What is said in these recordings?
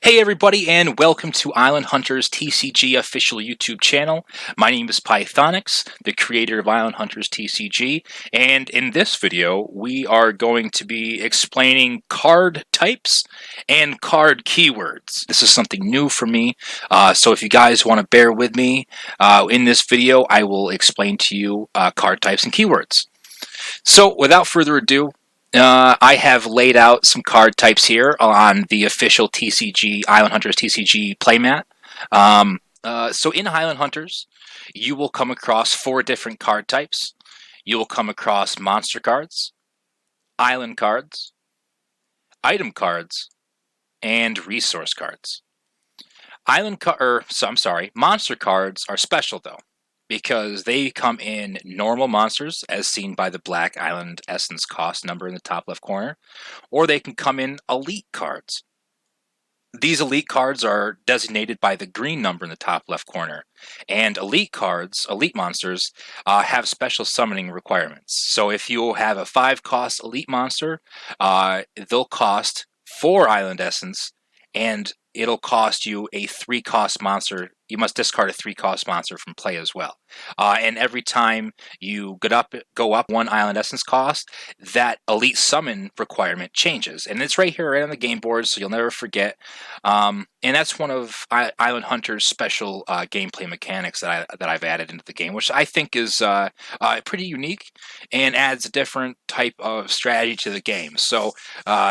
Hey everybody, and welcome to Island Hunters TCG official YouTube channel. My name is Pythonix, the creator of Island Hunters TCG, and in this video we are going to be explaining card types and card keywords. This is something new for me, so if you guys want to bear with me in this video, I will explain to you card types and keywords. So without further ado, I have laid out some card types here on the official TCG Island Hunters TCG playmat. So in Island Hunters, you will come across 4 different card types. You will come across monster cards, island cards, item cards, and resource cards. Monster cards are special though, because they come in normal monsters, as seen by the black island essence cost number in the top left corner, or they can come in elite cards. These elite cards are designated by the green number in the top left corner, and elite monsters, have special summoning requirements. So if you have a 5-cost elite monster, they'll cost 4 island essence, and it'll cost you a 3-cost monster. You must discard a 3-cost monster from play as well. And every time you go up 1 island essence cost, that elite summon requirement changes. And it's right here, right on the game board, so you'll never forget. And that's one of Island Hunter's special gameplay mechanics that I've added into the game, which I think is pretty unique and adds a different type of strategy to the game. So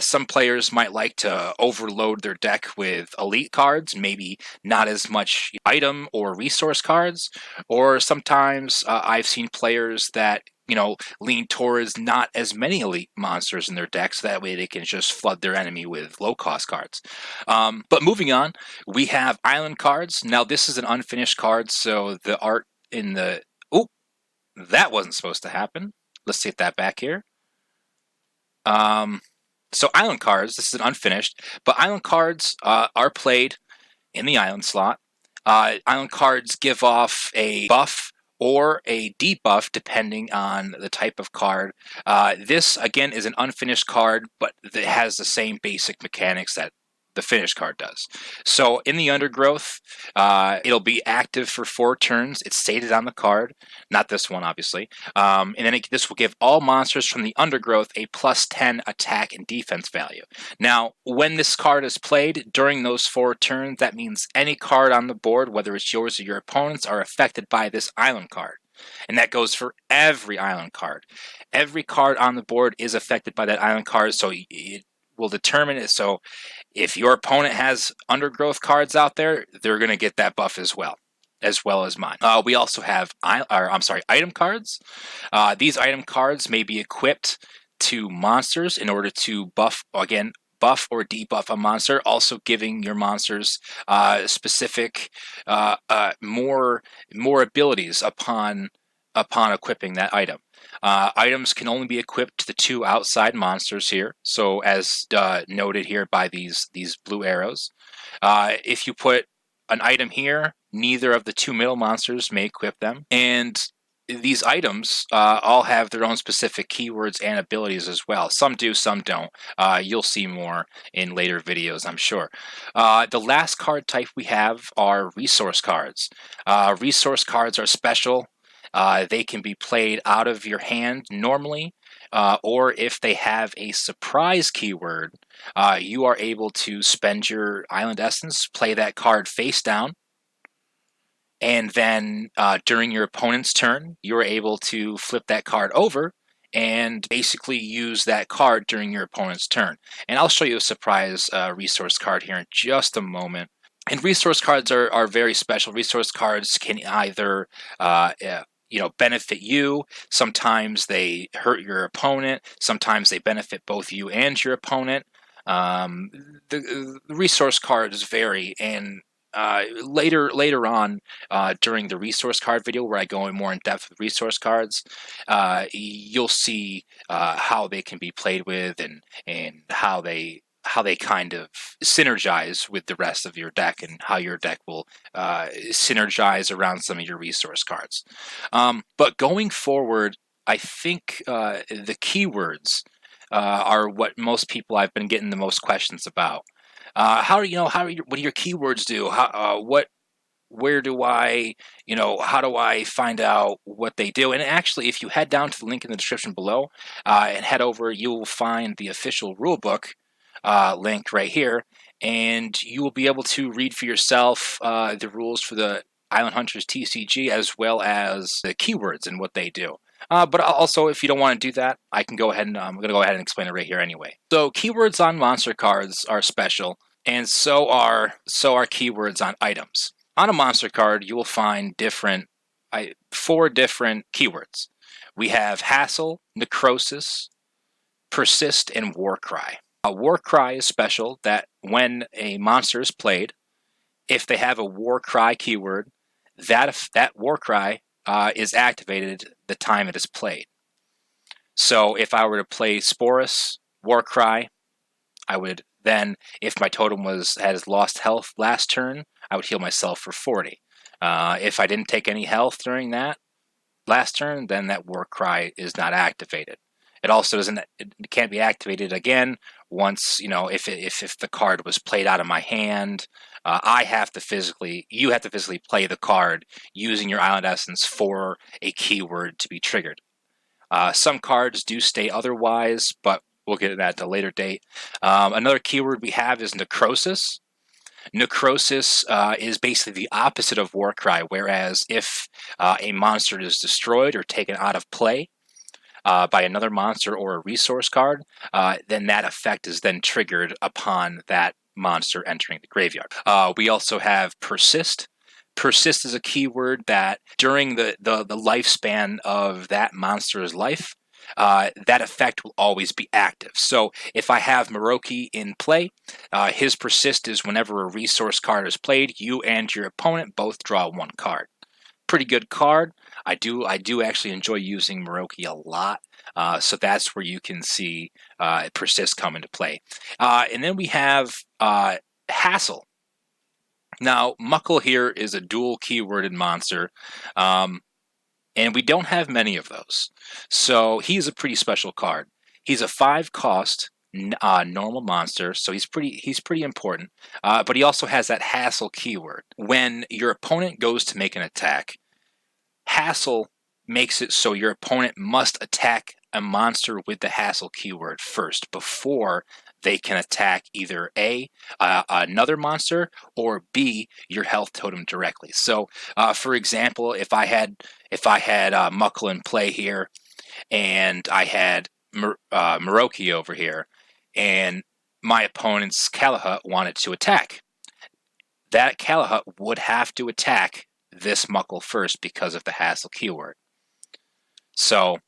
some players might like to overload their deck with elite cards, maybe not as much item or resource cards, or sometimes I've seen players that lean towards not as many elite monsters in their decks. That way they can just flood their enemy with low-cost cards. But moving on, we have island cards. Now this is an unfinished card, so the art in the... Oh, that wasn't supposed to happen. Let's take that back here. So island cards, this is an unfinished, but island cards are played in the island slot. Island cards give off a buff or a debuff depending on the type of card. This, again, is an unfinished card, but it has the same basic mechanics that the finished card does. So in the Undergrowth, it'll be active for 4 turns. It's stated on the card, not this one, obviously. And then this will give all monsters from the Undergrowth a +10 attack and defense value. Now, when this card is played during those 4 turns, that means any card on the board, whether it's yours or your opponent's, are affected by this island card. And that goes for every island card. Every card on the board is affected by that island card, so it will determine it. So if your opponent has Undergrowth cards out there, they're going to get that buff as well as mine. We also have item cards. These item cards may be equipped to monsters in order to buff or debuff a monster, also giving your monsters specific more abilities upon equipping that item. Items can only be equipped to the 2 outside monsters here, so as noted here by these blue arrows. If you put an item here, neither of the 2 middle monsters may equip them, and these items all have their own specific keywords and abilities as well. Some do, some don't. You'll see more in later videos, I'm sure. The last card type we have are resource cards. Resource cards are special. They can be played out of your hand normally, or if they have a surprise keyword, you are able to spend your island essence, play that card face down, and then during your opponent's turn, you're able to flip that card over and basically use that card during your opponent's turn. And I'll show you a surprise resource card here in just a moment. And resource cards are very special. Resource cards can either benefit you. Sometimes they hurt your opponent. Sometimes they benefit both you and your opponent. The resource cards vary, and later on during the resource card video, where I go in more in depth with resource cards, you'll see how they can be played with and how they kind of synergize with the rest of your deck, and how your deck will synergize around some of your resource cards. But going forward, I think the keywords are what most people I've been getting the most questions about. what do your keywords do? Where do I, how do I find out what they do? And actually, if you head down to the link in the description below and head over, you will find the official rulebook link right here, and you will be able to read for yourself the rules for the Island Hunters TCG as well as the keywords and what they do. But also, if you don't want to do that, I can go ahead and I'm going to go ahead and explain it right here anyway. So keywords on monster cards are special, and so are keywords on items. On a monster card, you will find 4 different keywords. We have Hassle, Necrosis, Persist, and Warcry. Warcry is special that when a monster is played, if they have a Warcry keyword, that Warcry is activated the time it is played. So if I were to play Sporus, Warcry, I would then, if my totem has lost health last turn, I would heal myself for 40. If I didn't take any health during that last turn, then that Warcry is not activated. It also it can't be activated again once, if the card was played out of my hand. You have to physically play the card using your Island Essence for a keyword to be triggered. Some cards do state otherwise, but we'll get to that at a later date. Another keyword we have is Necrosis. Necrosis is basically the opposite of Warcry, whereas if a monster is destroyed or taken out of play by another monster or a resource card, then that effect is then triggered upon that monster entering the graveyard. We also have Persist. Persist is a keyword that during the lifespan of that monster's life, that effect will always be active. So if I have Maroki in play, his Persist is whenever a resource card is played, you and your opponent both draw 1 card. Pretty good card. I do actually enjoy using Maroki a lot. So that's where you can see Persist come into play. And then we have Hassle. Now, Muckle here is a dual keyworded monster. And we don't have many of those. So he's a pretty special card. He's a 5-cost normal monster, so he's pretty important. But he also has that Hassle keyword. When your opponent goes to make an attack, Hassle makes it so your opponent must attack a monster with the Hassle keyword first before they can attack either another monster, or B, your health totem directly. So, for example, if I had Muckle in play here, and I had Maroki over here, and my opponent's Kalahut wanted to attack, that Kalahut would have to attack this Muckle first because of the Hassle keyword. So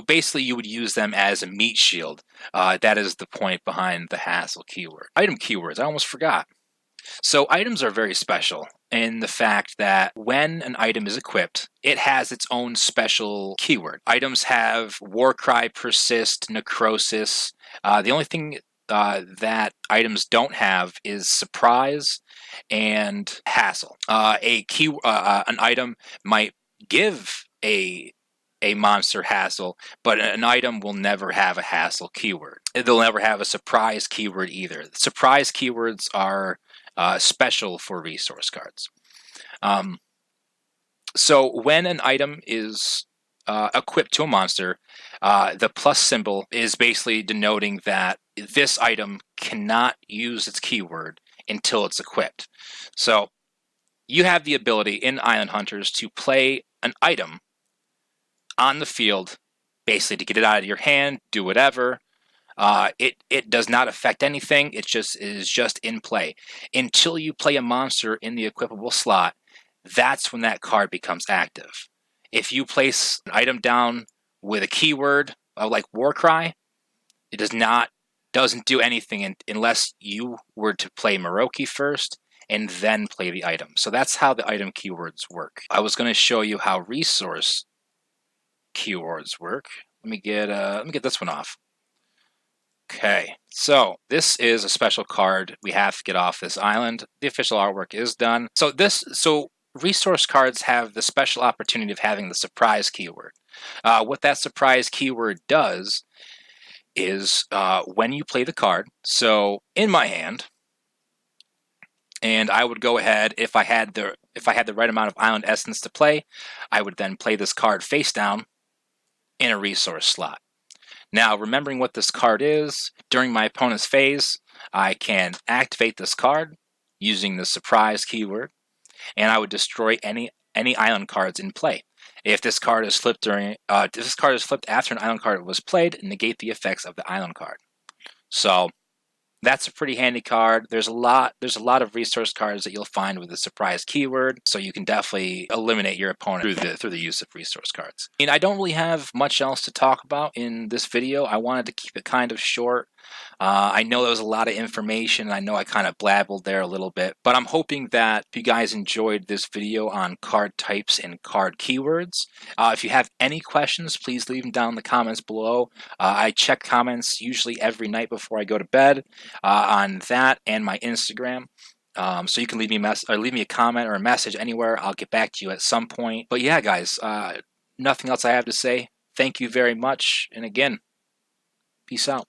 basically you would use them as a meat shield. That is the point behind the Hassle keyword. Item keywords, I almost forgot. So items are very special in the fact that when an item is equipped, it has its own special keyword. Items have Warcry, Persist, Necrosis. The only thing that items don't have is Surprise and Hassle. An item might give a monster Hassle, but an item will never have a Hassle keyword. They'll never have a Surprise keyword either. Surprise keywords are special for resource cards. So when an item is equipped to a monster, the plus symbol is basically denoting that this item cannot use its keyword until it's equipped. So you have the ability in Island Hunters to play an item on the field, basically to get it out of your hand, do whatever. It does not affect anything. It is just in play until you play a monster in the equipable slot. That's when that card becomes active. If you place an item down with a keyword like Warcry, it doesn't do anything unless you were to play Maroki first and then play the item. So that's how the item keywords work. I was going to show you how resource keywords work. Let me get this one off. Okay, so this is a special card we have to get off this island. The official artwork is done. So resource cards have the special opportunity of having the surprise keyword. What that surprise keyword does is when you play the card. So in my hand, and I would go ahead, if I had the right amount of Island Essence to play, I would then play this card face down in a resource slot. Now, remembering what this card is, during my opponent's phase, I can activate this card using the surprise keyword, and I would destroy any island cards in play. If this card is flipped after an island card was played, negate the effects of the island card. So that's a pretty handy card. There's a lot of resource cards that you'll find with the surprise keyword, so you can definitely eliminate your opponent through the use of resource cards. And I don't really have much else to talk about in this video. I wanted to keep it kind of short. I know there was a lot of information, and I know I kind of blabbled there a little bit, but I'm hoping that you guys enjoyed this video on card types and card keywords. If you have any questions, please leave them down in the comments below. I check comments usually every night before I go to bed on that and my Instagram. So you can leave me a comment or a message anywhere. I'll get back to you at some point. But yeah, guys, nothing else I have to say. Thank you very much, and again, peace out.